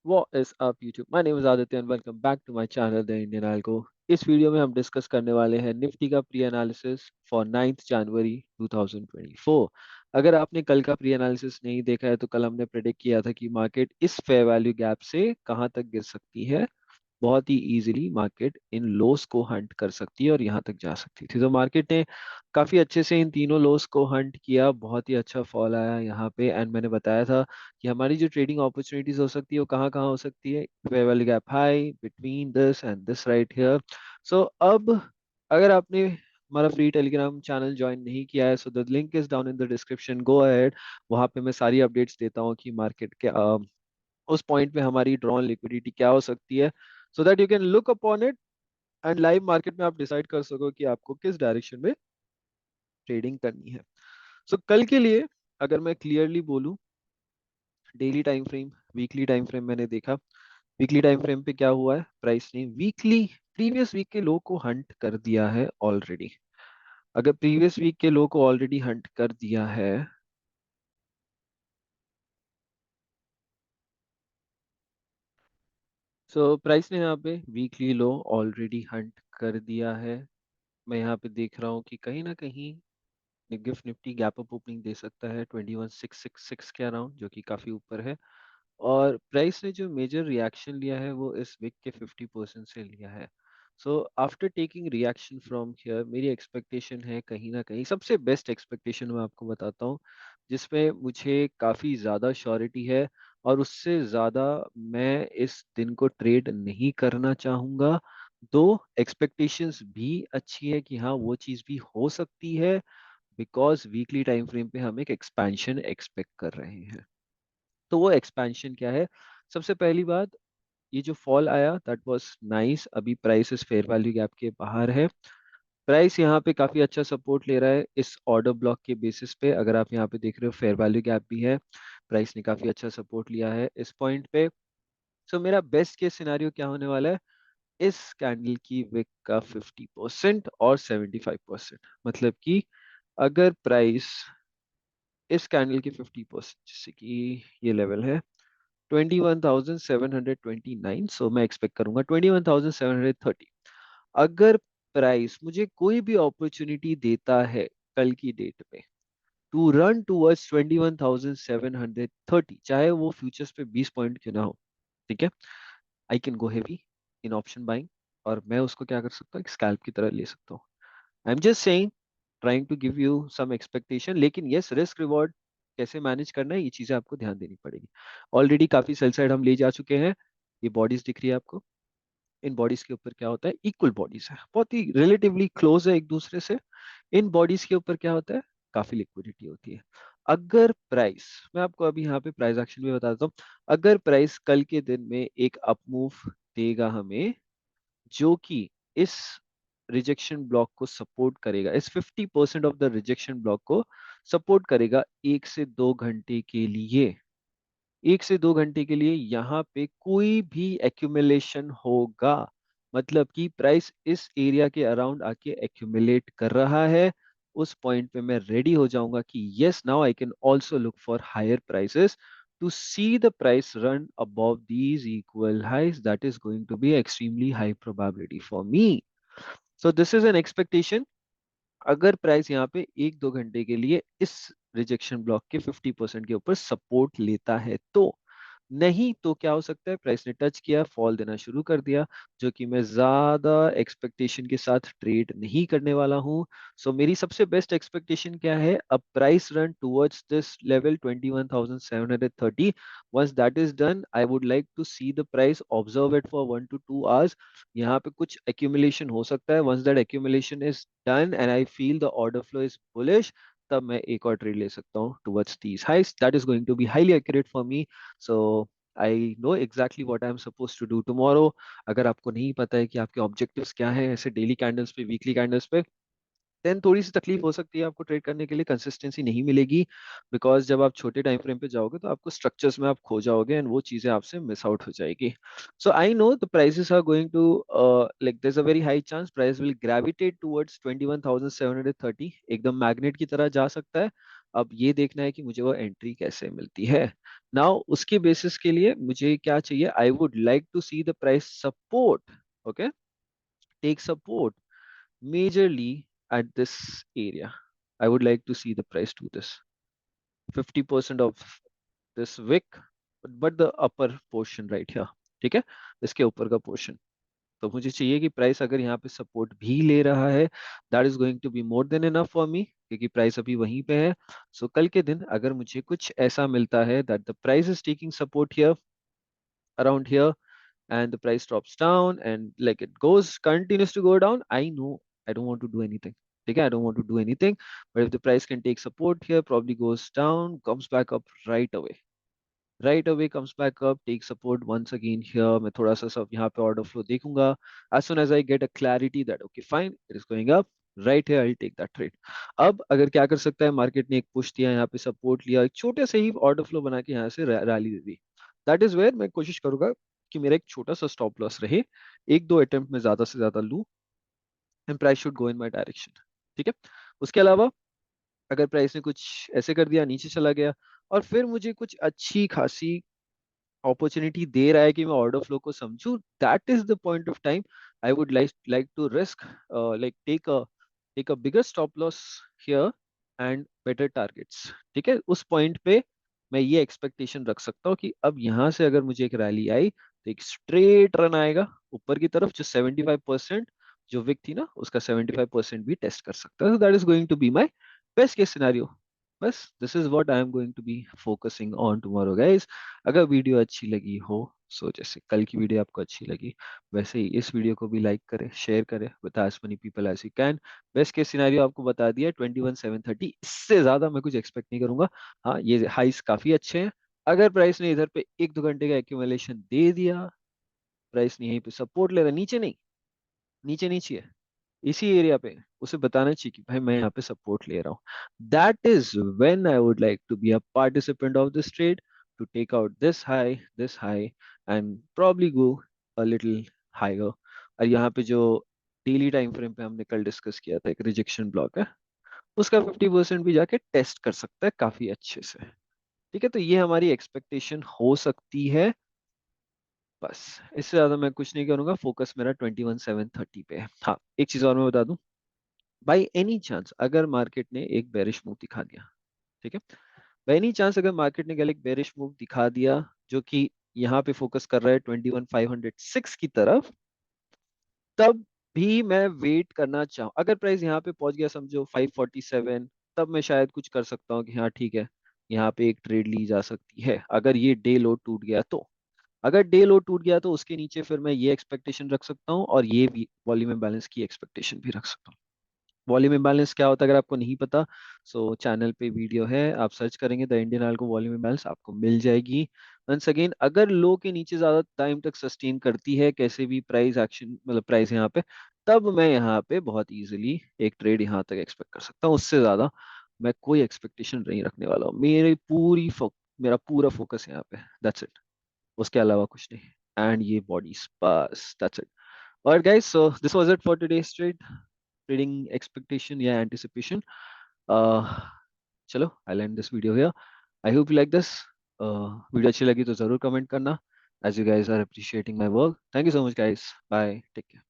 What is up YouTube? My name is Aditya and welcome back to my channel The Indian Algo। इस video में हम discuss करने वाले हैं Nifty का प्री एनालिसिस फॉर 9th जनवरी 2024। अगर आपने कल का प्री एनालिसिस नहीं देखा है तो कल हमने प्रेडिक्ट किया था कि मार्केट इस फेयर वैल्यू गैप से कहां तक गिर सकती है। बहुत ही इजीली मार्केट इन लोस को हंट कर सकती है और यहाँ तक जा सकती थी। तो मार्केट ने काफी अच्छे से इन तीनों लोस को हंट किया, बहुत ही अच्छा फॉल आया यहाँ पे। एंड मैंने बताया था कि हमारी जो ट्रेडिंग अपॉर्चुनिटीज हो सकती है वो कहाँ कहाँ हो सकती है, fair value gap high between this and this right here. So अब अगर आपने हमारा फ्री टेलीग्राम चैनल ज्वाइन नहीं किया है, so the link is down in the description, go ahead. वहां पे मैं सारी अपडेट्स देता हूँ कि मार्केट के उस पॉइंट पे हमारी ड्रॉन लिक्विडिटी क्या हो सकती है, so that you can look upon it and live market में आप डिसाइड कर सको कि आपको किस डायरेक्शन में ट्रेडिंग करनी है। सो कल के लिए अगर मैं क्लियरली बोलूं, daily time frame, weekly time frame मैंने देखा। वीकली टाइम फ्रेम पे क्या हुआ है, प्राइस ने वीकली प्रीवियस वीक के लो को हंट कर दिया है ऑलरेडी। अगर प्रीवियस वीक के लो को ऑलरेडी हंट कर दिया है, सो प्राइस ने यहाँ पे वीकली लो ऑलरेडी हंट कर दिया है। मैं यहाँ पे देख रहा हूँ कि कहीं ना कहीं GIFT Nifty gap up opening दे सकता है 21,666 के अराउंड, जो कि काफी ऊपर है। और प्राइस ने जो मेजर रिएक्शन लिया है वो इस वीक के 50% से लिया है। So after taking reaction from here, मेरी एक्सपेक्टेशन है कहीं ना कहीं, सबसे बेस्ट एक्सपेक्टेशन मैं आपको बताता हूँ जिसमें मुझे काफी ज्यादा श्योरिटी है और उससे ज्यादा मैं इस दिन को ट्रेड नहीं करना चाहूंगा। दो एक्सपेक्टेशंस भी अच्छी है कि हाँ वो चीज भी हो सकती है, बिकॉज वीकली टाइम फ्रेम पे हम एक एक्सपेंशन एक्सपेक्ट कर रहे हैं। तो वो एक्सपेंशन क्या है, सबसे पहली बात, ये जो फॉल आया दैट वाज नाइस। अभी प्राइस इस फेयर वैल्यू गैप के बाहर है। प्राइस यहाँ पे काफी अच्छा सपोर्ट ले रहा है इस ऑर्डर ब्लॉक के बेसिस पे। अगर आप यहाँ पे देख रहे हो फेयर वैल्यू गैप भी है, प्राइस ने काफी अच्छा सपोर्ट लिया है इस पॉइंट पे। सो मेरा बेस्ट केस सिनारियो क्या होने वाला है, इस कैंडल की विक का 50% और 75%, मतलब कि अगर प्राइस इस कैंडल की 50%, जैसे कि ये लेवल है 21,729, सो मैं एक्सपेक्ट करूंगा 21,730। अगर प्राइस मुझे कोई भी अपॉर्चुनिटी देता है कल की डेट में टू रन टूवर्ड्स 21,730, चाहे वो फ्यूचर्स पे 20 पॉइंट क्यों ना हो, ठीक है, I can go heavy in option buying और मैं उसको क्या कर सकता हूँ, एक स्कैल्प की तरह ले सकता हूँ। I am just saying, trying to give you some expectation, लेकिन यस रिस्क रिवॉर्ड कैसे मैनेज करना है ये चीजें आपको ध्यान देनी पड़ेगी। ऑलरेडी काफी सेल साइड हम ले जा चुके हैं। ये बॉडीज दिख रही है आपको, इन बॉडीज के ऊपर क्या होता है, इक्वल बॉडीज है, बहुत ही रिलेटिवली क्लोज है एक दूसरे से। इन बॉडीज के ऊपर क्या होता है, काफी लिक्विडिटी होती है। अगर प्राइस, मैं आपको अभी यहाँ पे प्राइस एक्शन भी बता देता हूँ, अगर प्राइस कल के दिन में एक अप मूव देगा हमें, जो कि इस रिजेक्शन ब्लॉक को सपोर्ट करेगा, इस 50% ऑफ द रिजेक्शन ब्लॉक को सपोर्ट करेगा 1 से 2 घंटे के लिए, 1 से 2 घंटे के लिए यहाँ पे कोई भी एक्यूमुलेशन होगा, मतलब कि प्राइस इस एरिया के अराउंड आके एक्यूमुलेट कर रहा है, उस पॉइंट पे मैं रेडी हो जाऊंगा कि yes now I can also look for higher prices to see the price run above these equal highs, that is going to be extremely high probability for me. So this is an expectation। अगर price यहाँ पे 1 2 घंटे के लिए इस rejection block के 50% के ऊपर सपोर्ट लेता है तो, नहीं तो क्या हो सकता है, प्राइस ने टच किया, फॉल देना शुरू कर दिया, जो कि मैं ज्यादा एक्सपेक्टेशन के साथ ट्रेड नहीं करने वाला हूं। सो मेरी सबसे बेस्ट एक्सपेक्टेशन क्या है, अब price run towards this level 21,730। Once that is done, I would like to see the price, observe it for 1 to 2 hours. यहाँ पे कुछ एक्यूमुलेशन हो सकता है, once that accumulation is done and I feel the order flow is bullish, तब मैं एक और ट्रेड ले सकता हूँ towards these highs. That is going to be highly accurate for me. So I no exactly what I am suppose to do tomorrow. अगर आपको नहीं पता है कि आपके ऑब्जेक्टिव्स क्या हैं ऐसे डेली कैंडल्स पे, वीकली कैंडल्स पे, देन थोड़ी सी तकलीफ हो सकती है आपको ट्रेड करने के लिए, कंसिस्टेंसी नहीं मिलेगी। बिकॉज जब आप छोटे टाइम फ्रेम पे जाओगे तो आपको स्ट्रक्चर्स में आप खो जाओगे एंड वो चीजें आपसे मिस आउट हो जाएगी। So I know the prices are going to, like there is a very high chance price will gravitate towards 21,730, एकदम मैग्नेट की तरह जा सकता है। अब ये देखना है कि मुझे वो एंट्री कैसे मिलती है। नाउ उसके बेसिस के लिए मुझे क्या चाहिए, I would like to see the price support, okay, take support majorly at this area. I would like to see the price do this 50% of this wick, but the upper portion right here, ठीक है, इसके ऊपर का portion. तो मुझे चाहिए कि price अगर यहाँ पे सपोर्ट भी ले रहा है, that is going to be more than enough for me, क्योंकि प्राइस अभी वहीं पे है। सो कल के दिन अगर मुझे कुछ ऐसा मिलता है that the price is taking support here, around here, and the price drops down and like it goes continues to go down, I know I don't want to do anything. Okay, I don't want to do anything, but if the price can take support here, probably goes down, comes back up right away comes back up, take support once again here, मैं थोड़ा सा सब यहाँ पे order flow देखूंगा, as soon as I get a clarity that okay fine it is going up, right here I'll take that trade. अब अगर क्या कर सकता है, मार्केट ने एक पुश दिया यहाँ पे, सपोर्ट लिया, एक छोटे से ही ऑर्डर फ्लो बना के यहाँ से रैली दे दी, दैट इज वेयर मैं कोशिश करूंगा कि मेरा एक छोटा सा स्टॉप लॉस रहे, एक दो अटेम्प्ट में ज्यादा से ज्यादा लूं, and price should go in my direction. ठीक है, उसके अलावा अगर प्राइस ने कुछ ऐसे कर दिया, नीचे चला गया, और फिर मुझे कुछ अच्छी खासी अपॉर्चुनिटी दे रहा है कि मैं ऑर्डर फ्लो को समझूं, that is the point of time I would like to risk, like take a bigger stop loss here and better targets. ठीक है, उस पॉइंट पे मैं ये एक्सपेक्टेशन रख सकता हूँ कि अब यहाँ से अगर मुझे एक रैली आई तो एक स्ट्रेट रन आएगा ऊपर की तरफ, जो 75% जो विक थी ना उसका 75% भी टेस्ट कर सकता है। That is going to be my best case scenario. बस this is what I am going to be focusing on tomorrow guys. अगर वीडियो अच्छी लगी हो, सो जैसे कल की वीडियो आपको अच्छी लगी, वैसे ही इस वीडियो को भी लाइक करें, शेयर करें with as many people as you can. Best case scenario आपको बता दिया 21,730, इससे ज्यादा मैं कुछ एक्सपेक्ट नहीं करूंगा। हाँ, ये हाइस काफी अच्छे हैं। अगर प्राइस ने इधर पे एक दो घंटे का एक्यूमुलेशन दे दिया, प्राइस ने यहीं पे सपोर्ट ले रहा, नीचे नहीं, नीचे नीचे है, इसी एरिया पे, उसे बताना चाहिए कि भाई मैं यहाँ पे सपोर्ट ले रहा हूँ। That is when I would like to be a participant of this trade, to take out this high and probably go a little higher. और यहाँ पे जो डेली टाइम फ्रेम पे हमने कल डिस्कस किया था, एक रिजेक्शन ब्लॉक है, उसका 50% भी जाके टेस्ट कर सकता है काफी अच्छे से। ठीक है, तो ये हमारी एक्सपेक्टेशन हो सकती है। बस इससे ज्यादा मैं कुछ नहीं करूंगा, फोकस मेरा 21,730 पे है। हाँ, एक चीज और मैं बता दूं, बाई एनी चांस अगर मार्केट ने एक बेरिश मूव दिखा दिया, ठीक है, बाई एनी चांस अगर मार्केट ने कल एक बेरिश मूव दिखा दिया जो कि यहाँ पे फोकस कर रहा है 21,506 की तरफ, तब भी मैं वेट करना चाहूँ। अगर प्राइस यहाँ पे पहुंच गया समझो 547, तब मैं शायद कुछ कर सकता हूँ कि हाँ ठीक है, यहाँ पे एक ट्रेड ली जा सकती है। अगर ये डे लो टूट गया तो, अगर डे लो टूट गया तो उसके नीचे फिर मैं ये एक्सपेक्टेशन रख सकता हूँ, और ये भी वॉल्यूम बैलेंस की एक्सपेक्टेशन भी रख सकता हूँ। वॉल्यूम इम्बैलेंस क्या होता है अगर आपको नहीं पता, सो चैनल पे वीडियो है, आप सर्च करेंगे द इंडियन आल्को वॉल्यूम इम्बैलेंस, आपको मिल जाएगी। वंस अगेन, अगर लो के नीचे ज्यादा टाइम तक सस्टेन करती है कैसे भी प्राइस एक्शन, मतलब प्राइस यहाँ पे, तब मैं यहाँ पे बहुत इजीली एक ट्रेड यहाँ तक एक्सपेक्ट कर सकता हूँ। उससे ज्यादा मैं कोई एक्सपेक्टेशन नहीं रखने वाला हूँ। मेरा पूरा फोकस यहाँ पे, दैट्स इट, उसके अलावा कुछ नहीं। एंड ये बॉडीज, बस that's it. Alright guys, so this was it for today's trading expectation या anticipation. uh, चलो, I'll end this video here. I hope you like this. Video अच्छी लगी तो जरूर कमेंट करना, as you guys are appreciating my work. Thank you so much guys. Bye, take care.